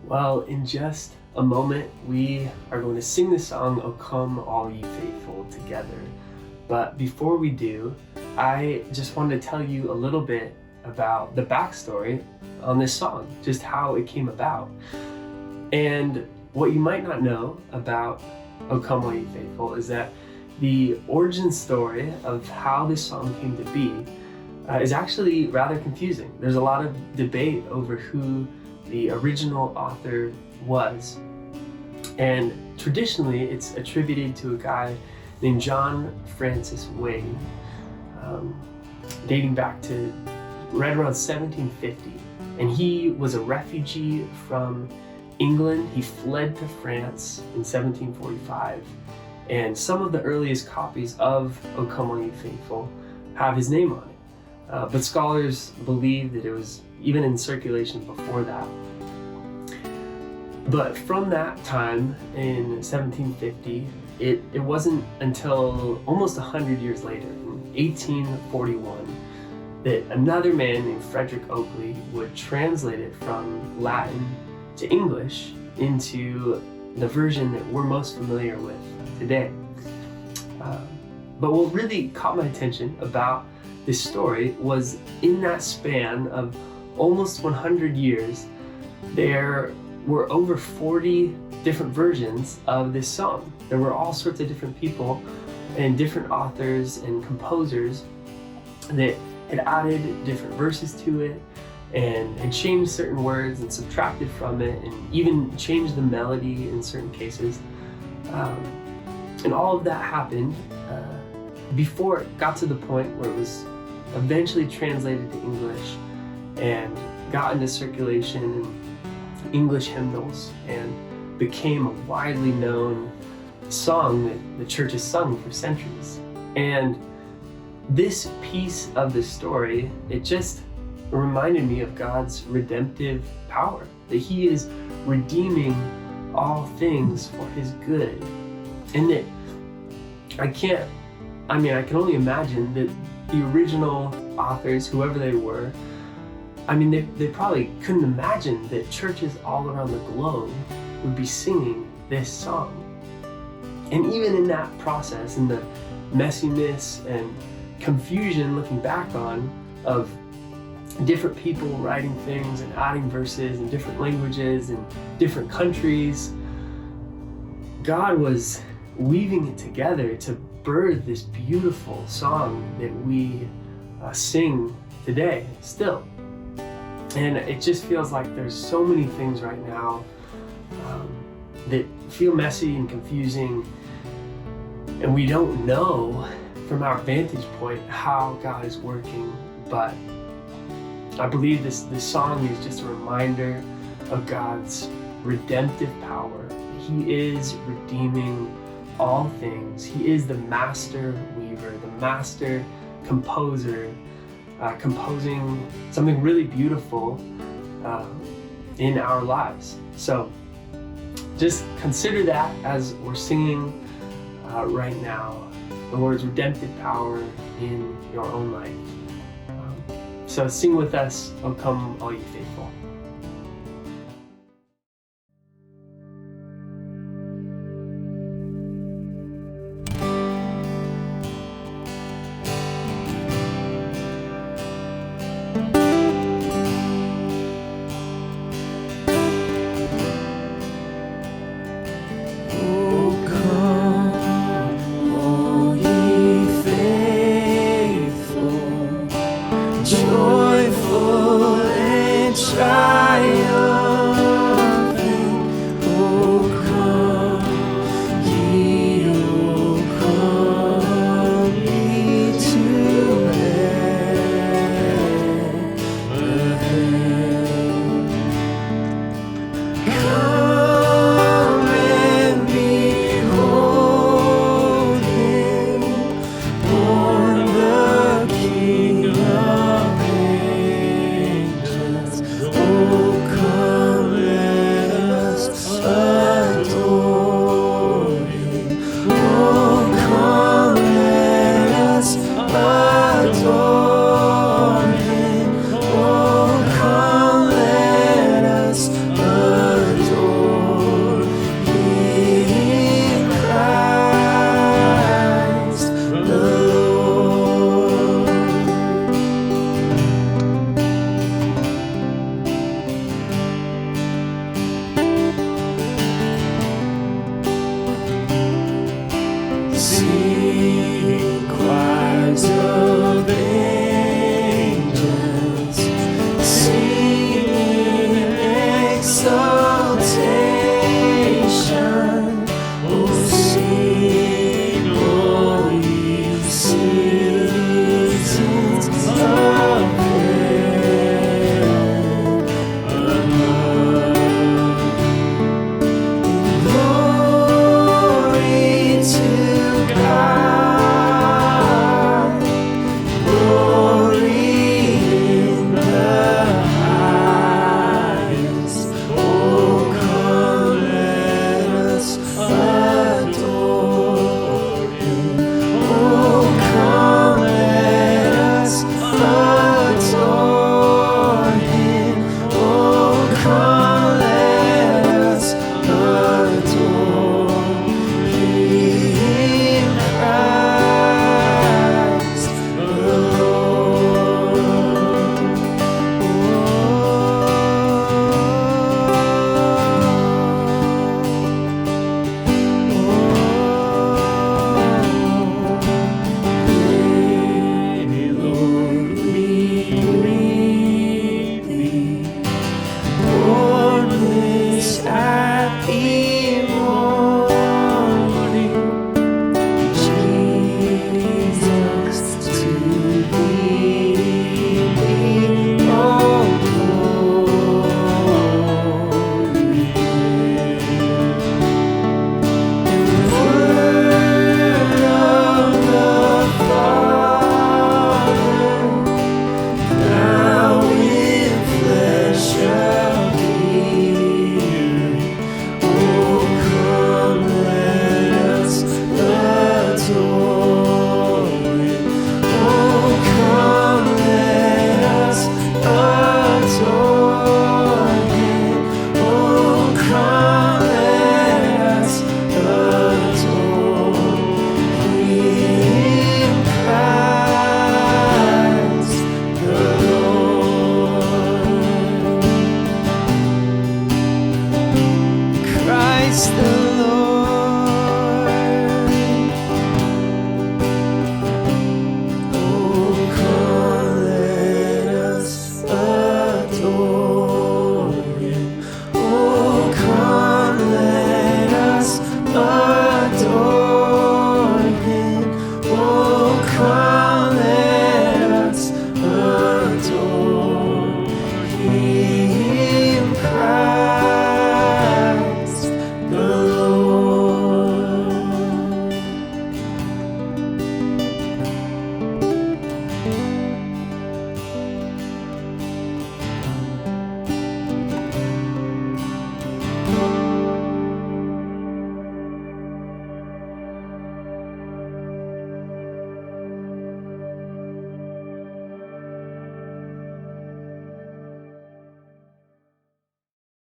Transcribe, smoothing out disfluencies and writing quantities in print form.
Well, in just a moment, we are going to sing the song, "O Come All Ye Faithful," together. But before we do, I just wanted to tell you a little bit about the backstory on this song, just how it came about. And what you might not know about "O Come All Ye Faithful" is that the origin story of how this song came to be is actually rather confusing. There's a lot of debate over who the original author was. And traditionally, it's attributed to a guy named John Francis Wayne, dating back to right around 1750. And he was a refugee from England. He fled to France in 1745. And some of the earliest copies of "O Come All Ye Faithful" have his name on it. But scholars believe that it was even in circulation before that. But from that time in 1750, it wasn't until almost 100 years later, in 1841, that another man named Frederick Oakley would translate it from Latin to English into the version that we're most familiar with today. But what really caught my attention about this story was in that span of almost 100 years, there were over 40 different versions of this song. There were all sorts of different people and different authors and composers that had added different verses to it and had changed certain words and subtracted from it and even changed the melody in certain cases. And all of that happened before it got to the point where it was eventually translated to English and got into circulation in English hymnals and became a widely known song that the church has sung for centuries. And this piece of the story, it just reminded me of God's redemptive power, that He is redeeming all things for His good. And that I can only imagine that the original authors, whoever they were, they probably couldn't imagine that churches all around the globe would be singing this song. And even in that process, in the messiness and confusion looking back on of different people writing things and adding verses in different languages and different countries, God was weaving it together to birth this beautiful song that we sing today still. And it just feels like there's so many things right now that feel messy and confusing, and we don't know from our vantage point how God is working. But I believe this song is just a reminder of God's redemptive power. He is redeeming all things. He is the master weaver, the master composer, composing something really beautiful in our lives. So just consider that as we're singing right now, the Lord's redemptive power in your own life. So sing with us, "O Come All Ye Faithful."